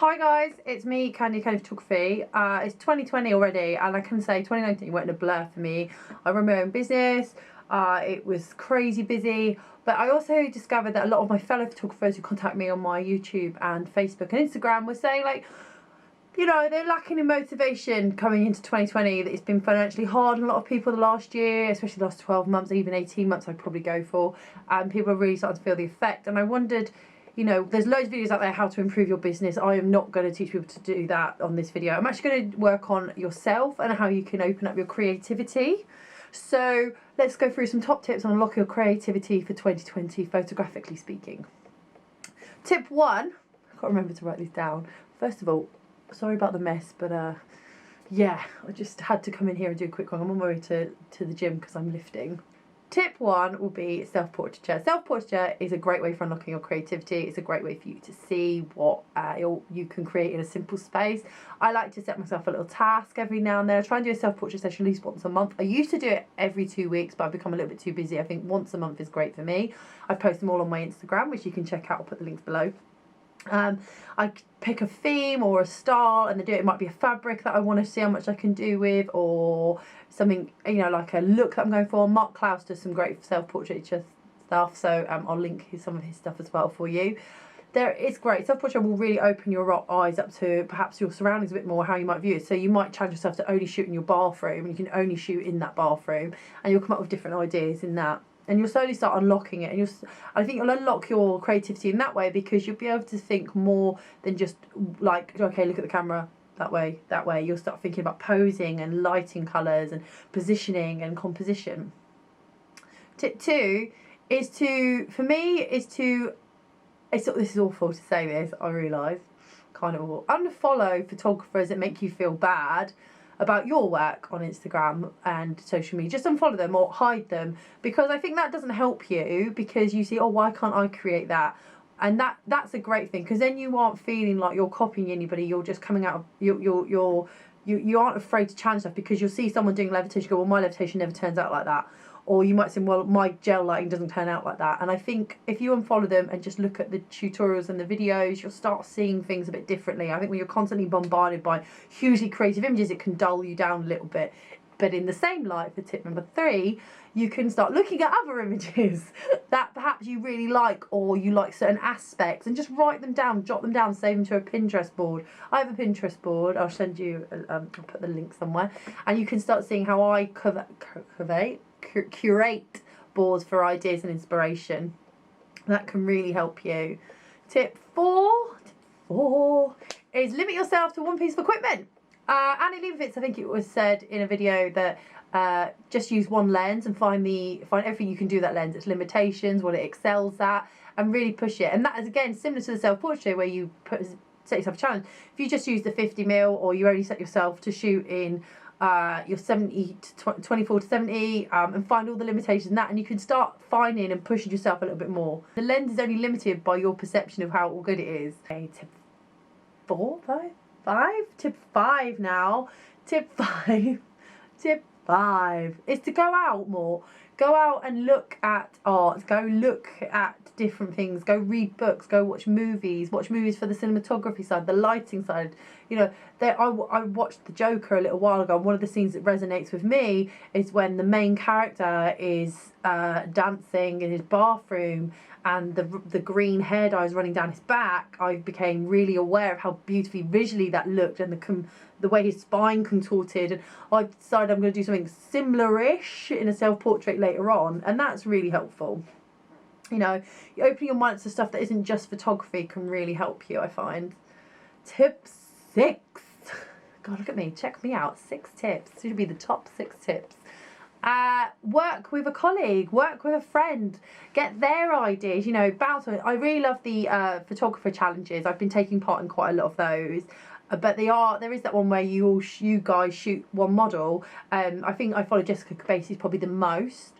Hi guys, it's me, Candy Photography. It's 2020 already, and I can say 2019 went in a blur for me. I run my own business. It was crazy busy, but I also discovered that a lot of my fellow photographers who contact me on my YouTube and Facebook and Instagram were saying, like, you know, they're lacking in motivation coming into 2020, that it's been financially hard on a lot of people the last year, especially the last 12 months, even 18 months I'd probably go for, and people are really starting to feel the effect. And I wondered, you know, there's loads of videos out there how to improve your business. I am not going to teach people to do that on this video. I'm actually going to work on yourself and how you can open up your creativity. So let's go through some top tips on unlock your creativity for 2020, photographically speaking. Tip 1, I can't remember to write these down. First of all, sorry about the mess, but yeah, I just had to come in here and do a quick one. I'm on my way to the gym because I'm lifting. Tip 1 will be self-portraiture. Self-portraiture is a great way for unlocking your creativity. It's a great way for you to see what you can create in a simple space. I like to set myself a little task every now and then. I try and do a self-portrait session at least once a month. I used to do it every 2 weeks, but I've become a little bit too busy. I think once a month is great for me. I post them all on my Instagram, which you can check out. I'll put the links below. I pick a theme or a style and it might be a fabric that I want to see how much I can do with, or something, you know, like a look that I'm going for. Mark Klaus does some great self-portraiture stuff, so I'll link some of his stuff as well for you. It's great. Self-portrait will really open your eyes up to perhaps your surroundings a bit more, how you might view it. So you might challenge yourself to only shoot in your bathroom, and you can only shoot in that bathroom, and you'll come up with different ideas in that. And you'll slowly start unlocking it, and I think you'll unlock your creativity in that way, because you'll be able to think more than just like, okay, look at the camera, that way. You'll start thinking about posing and lighting, colours and positioning and composition. Tip 2 is this is awful to say this, I realise, kind of awful. Unfollow photographers that make you feel bad about your work on Instagram and social media. Just unfollow them or hide them, because I think that doesn't help you, because you see, oh, why can't I create that? And that's a great thing, because then you aren't feeling like you're copying anybody. You're just coming out of you aren't afraid to challenge stuff, because you'll see someone doing levitation, you go, well, my levitation never turns out like that. Or you might say, well, my gel lighting doesn't turn out like that. And I think if you unfollow them and just look at the tutorials and the videos, you'll start seeing things a bit differently. I think when you're constantly bombarded by hugely creative images, it can dull you down a little bit. But in the same light, for tip number 3, you can start looking at other images that perhaps you really like, or you like certain aspects, and just write them down, jot them down, save them to a Pinterest board. I have a Pinterest board. I'll send you, I'll put the link somewhere, and you can start seeing how I curate boards for ideas and inspiration. That can really help you. Tip 4 is limit yourself to one piece of equipment. Annie Leibovitz, I think it was said in a video that just use one lens and find everything you can do with that lens, its limitations, what it excels at, and really push it. And that is, again, similar to the self-portrait, where you set yourself a challenge. If you just use the 50mm, or you only set yourself to shoot in your 24 to 70, and find all the limitations in that, and you can start finding and pushing yourself a little bit more. The lens is only limited by your perception of how good it is. Okay, tip 5 now. Tip 5 is to go out more. Go out and look at art. Go look at different things. Go read books. Go watch movies. Watch movies for the cinematography side, the lighting side. You know, I watched The Joker a little while ago. And one of the scenes that resonates with me is when the main character is dancing in his bathroom, and the green hair dye is running down his back. I became really aware of how beautifully visually that looked, and the way his spine contorted, and I decided I'm going to do something similar-ish in a self-portrait later on, and that's really helpful. You know, opening your mind to stuff that isn't just photography can really help you, I find. Tip 6. God, look at me, check me out. 6 tips. This should be the top 6 tips. Work with a colleague, work with a friend, get their ideas, you know, bounce on it. I really love the photographer challenges. I've been taking part in quite a lot of those. But there is that one where you guys shoot one model. I think I follow Jessica Cabasi's probably the most,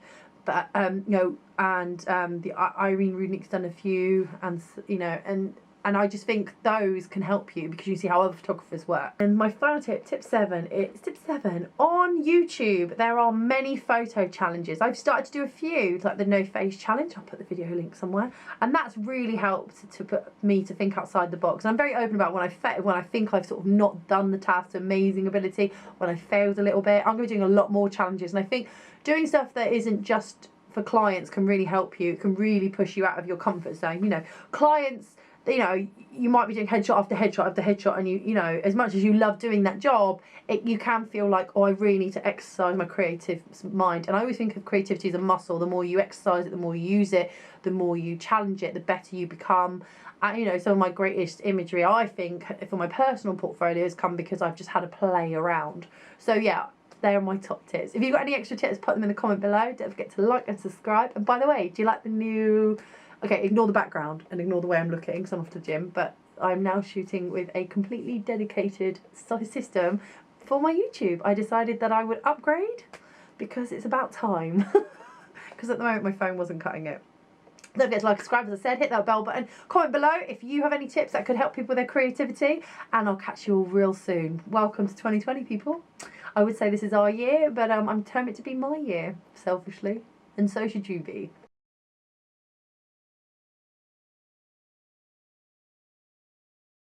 but you know, and the Irene Rudnick's done a few, and you know, and And I just think those can help you because you see how other photographers work. And my final tip, tip 7, it's tip 7. On YouTube, there are many photo challenges. I've started to do a few, like the no face challenge. I'll put the video link somewhere. And that's really helped to put me to think outside the box. And I'm very open about when I think I've sort of not done the task to amazing ability, when I failed a little bit. I'm going to be doing a lot more challenges. And I think doing stuff that isn't just for clients can really help you. It can really push you out of your comfort zone. You know, clients, you know, you might be doing headshot after headshot after headshot, and you know, as much as you love doing that job, you can feel like, oh, I really need to exercise my creative mind. And I always think of creativity as a muscle. The more you exercise it, the more you use it, the more you challenge it, the better you become. And you know, some of my greatest imagery, I think, for my personal portfolio has come because I've just had to play around. So yeah, they are my top tips. If you've got any extra tips, put them in the comment below. Don't forget to like and subscribe. And by the way, do you like the new... Okay, ignore the background and ignore the way I'm looking because I'm off to the gym, but I'm now shooting with a completely dedicated system for my YouTube. I decided that I would upgrade because it's about time. Because at the moment my phone wasn't cutting it. Don't forget to like, subscribe, as I said, hit that bell button. Comment below if you have any tips that could help people with their creativity, and I'll catch you all real soon. Welcome to 2020, people. I would say this is our year, but I'm determined to be my year, selfishly, and so should you be.